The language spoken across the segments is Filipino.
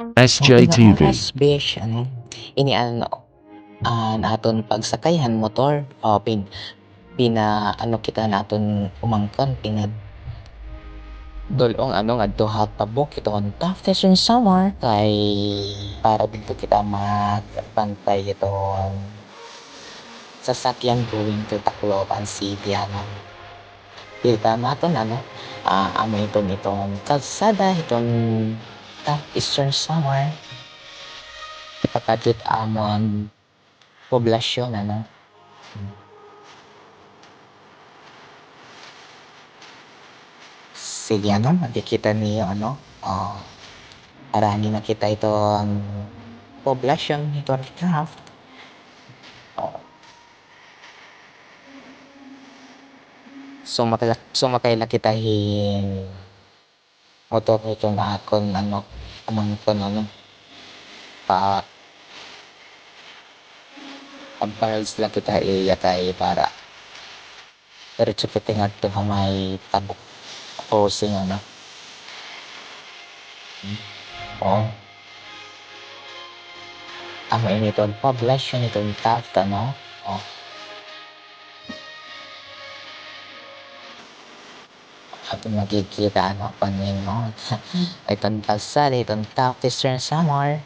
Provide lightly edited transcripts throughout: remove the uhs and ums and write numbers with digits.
Ilang SJTV. oras besh iniano, naton pagsakayan motor o pinaano kita naton umangkon dulong ngadto Hatabok iton after yung summer kay para dito kita magbantay itong sasakyan going to Tacloban City kita naton itong kalsada itong Eastern Summer ipakadit amon poblasyon sige makikita niyo arani na kita itong poblasyon itong craft sumakay lang kita motor itong akon amangkon pa pagparals lang kita iyatay para diretso kita ngadto may tabok crossing oh amo initon poblasyon itong taft oh ating makikita panin mo itong kalsada itong Taft Eastern Summer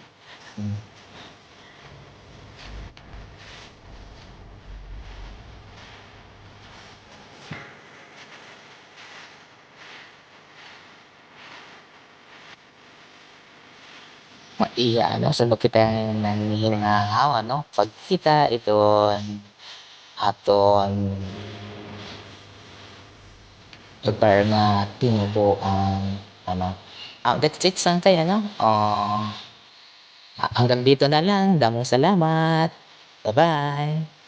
iya sulod kita nangingahaw pagkita iton aton lugar nga tinubuan that's it sangkay hanggang dito na lang damong salamat bye bye